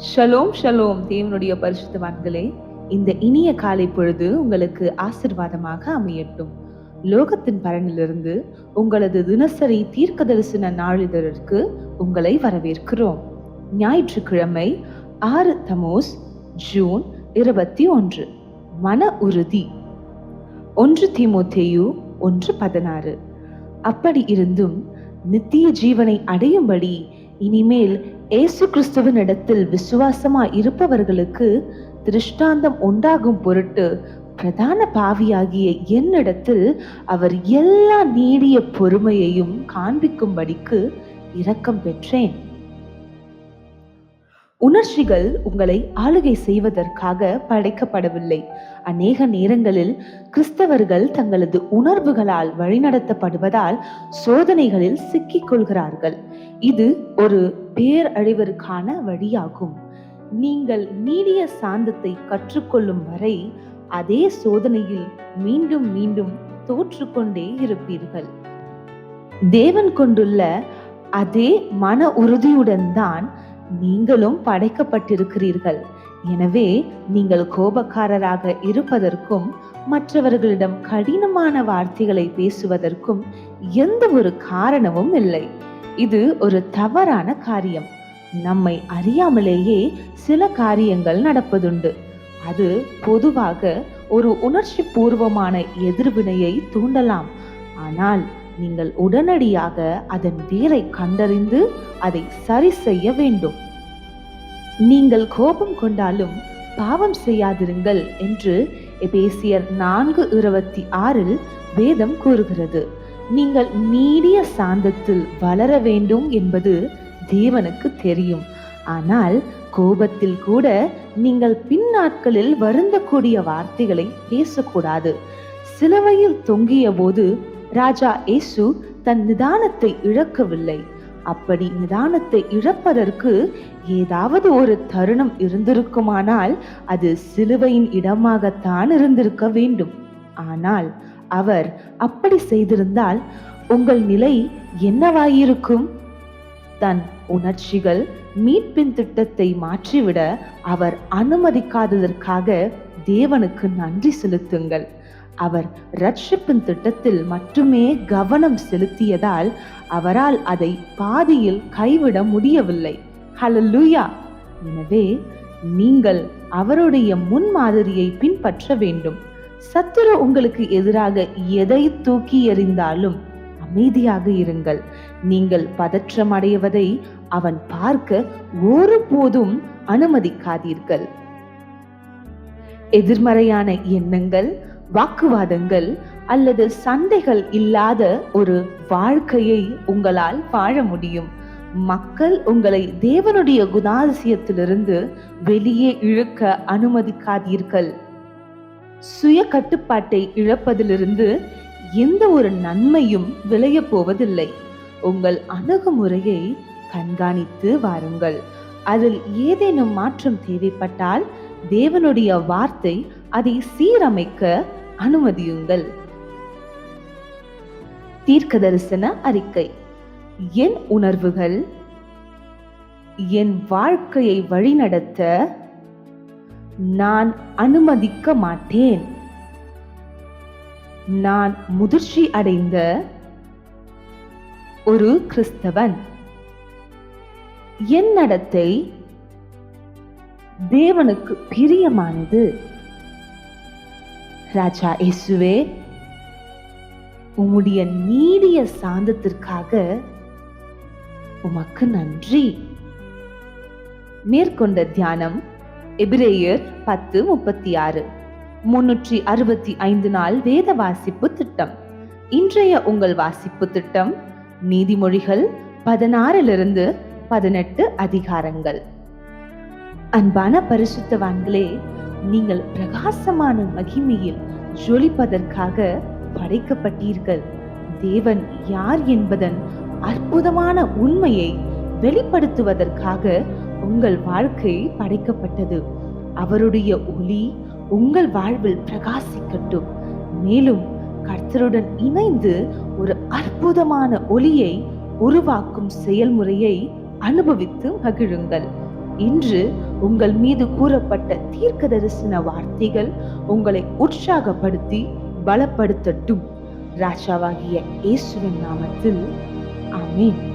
Shalom shalom தேவனுடைய பரிசுத்தவான்களே, இந்த இனிய காலை பொழுது உங்களுக்கு ஆசிர்வாதமாக அமையட்டும். லோகத்தின் பலனிலிருந்து உங்களது தினசரி தீர்க்க தரிசன நாளிதழிற்கு உங்களை வரவேற்கிறோம். ஞாயிற்றுக்கிழமை 6 தமோஸ் ஜூன் 21. மன உறுதி. 1 தீமோத்தேயு 1:16. அப்படி இருந்தும் நித்திய ஜீவனை அடையும்படி இனிமேல் இயேசு கிறிஸ்துவின் இடத்தில் விசுவாசமாய் இருப்பவர்களுக்கு திருஷ்டாந்தம் உண்டாகும் பொருட்டு பிரதான பாவியாகிய என்னிடத்தில் அவர் எல்லா நீடிய பொறுமையையும் காண்பிக்கும்படிக்கு இரக்கம் பெற்றேன். உணர்ச்சிகள் உங்களை ஆளுகை செய்வதற்காக படைக்கப்படவில்லை. அநேக நேரங்களில் கிறிஸ்தவர்கள் தங்களது உணர்வுகளால் வழிநடத்தப்படுவதால் சோதனைகளில் சிக்கிக் கொள்கிறார்கள். இது ஒரு பேரழிவிற்கான வழியாகும். நீங்கள் நீடிய சாந்தத்தை கற்றுக்கொள்ளும் வரை அதே சோதனையில் மீண்டும் மீண்டும் தோற்றுக்கொண்டே இருப்பீர்கள். தேவன் கொண்டுள்ள அதே மன உறுதியுடன் தான் நீங்களும் படைக்கப்பட்டிருக்கிறீர்கள். எனவே நீங்கள் கோபக்காரராக இருப்பதற்கும் மற்றவர்களிடம் கடினமான வார்த்தைகளை பேசுவதற்கும் எந்த ஒரு காரணமும் இல்லை. இது ஒரு தவறான காரியம். நம்மை அறியாமலேயே சில காரியங்கள் நடப்பதுண்டு. அது பொதுவாக ஒரு உணர்ச்சி பூர்வமான எதிர்வினையை தூண்டலாம். ஆனால் நீங்கள் உடனடியாக அதன் வேரை கண்டறிந்து அதை சரி செய்ய வேண்டும். நீங்கள் கோபம் கொண்டாலும் பாவம் செய்யாதிருங்கள் என்று எபேசியர் 4:26 வேதம் கூறுகிறது. நீங்கள் நீடிய சாந்தத்தில் வளர வேண்டும் என்பது தேவனுக்கு தெரியும். ஆனால் கோபத்தில் கூட நீங்கள் பின்னாட்களில் வருந்தக்கூடிய வார்த்தைகளை பேசக்கூடாது. சிலுவையில் தொங்கிய போது ராஜா இயேசு தன் நிதானத்தை இழக்கவில்லை. அப்படி நிதானத்தை இழப்பதற்கு ஏதாவது ஒரு தருணம் இருந்திருக்குமானால் அது சிலுவையின் இடமாகத்தான் இருந்திருக்க வேண்டும். ஆனால் அவர் அப்படி செய்திருந்தால் உங்கள் நிலை என்னவாயிருக்கும்? தன் உணர்ச்சிகள் மீட்பின் திட்டத்தை மாற்றிவிட அவர் அனுமதிக்காததற்காக தேவனுக்கு நன்றி செலுத்துங்கள். அவர் ரட்சிப்பின் திட்டத்தில் மட்டுமே கவனம் செலுத்தியதால் அவரால் அதை பாதியில் கைவிட முடியவில்லை. ஹல்லேலூயா! எனவே நீங்கள் அவருடைய முன்மாதிரியை பின்பற்ற வேண்டும். சத்துரு உங்களுக்கு எதிராக எதை தூக்கி எறிந்தாலும் அமைதியாக இருங்கள். நீங்கள் பதற்றம் அடைவதை அவன் பார்க்க ஒருபோதும் அனுமதிக்காதீர்கள். எதிர்மறையான எண்ணங்கள், வாக்குவாதங்கள் அல்லது சண்டைகள் இல்லாத ஒரு வாழ்க்கையை உங்களால் வாழ முடியும். மக்கள் உங்களை தேவனுடைய குணாதிசயத்திலிருந்து வெளியே இழுக்க அனுமதிக்காதீர்கள். சுய கட்டுப்பாட்டை இழப்பதிலிருந்து எந்த ஒரு நன்மையும் விளைய போவதில்லை. உங்கள் அணுகுமுறையை கண்காணித்து வாருங்கள். அதில் ஏதேனும் மாற்றம் தேவைப்பட்டால் தேவனுடைய வார்த்தை அதை சீரமைக்க அனுமதியுங்கள். தீர்க்க தரிசன அறிக்கை. என் உணர்வுகள் என் வாழ்க்கையை வழிநடத்த நான் அனுமதிக்க மாட்டேன். நான் முதிர்ச்சி அடைந்த ஒரு கிறிஸ்தவன். என் நடத்தை தேவனுக்கு பிரியமானது. ராஜா இயேசுவே, உம்முடைய நீடிய சாந்தத்திற்காக உமக்கு நன்றி. மேற்கொண்ட தியானம் எபிரேயர் 10:36. 365 நாள் வேத வாசிப்பு திட்டம். இன்றைய உங்கள் வாசிப்பு திட்டம் நீதிமொழிகள் 16-18 அதிகாரங்கள். அன்பான பரிசுத்தவான்களே, நீங்கள் பிரகாசமான மகிமையில் ஜொலிப்பதற்காக படைக்கப்பட்டீர்கள். தேவன் யார் என்பதன் அற்புதமான உண்மையை வெளிப்படுத்துவதற்காக உங்கள் வாழ்க்கை படைக்கப்பட்டது. அவருடைய ஒளி உங்கள் வாழ்வில் பிரகாசிக்கட்டும். மேலும் கர்த்தருடன் இணைந்து ஒரு அற்புதமான ஒளியை உருவாக்கும் செயல்முறையை அனுபவித்து மகிழுங்கள். இன்று உங்கள் மீது கூறப்பட்ட தீர்க்க தரிசன வார்த்தைகள் உங்களை உற்சாகப்படுத்தி பலப்படுத்தட்டும். ராஜாவாகிய இயேசுவின் நாமத்தில் ஆமென்.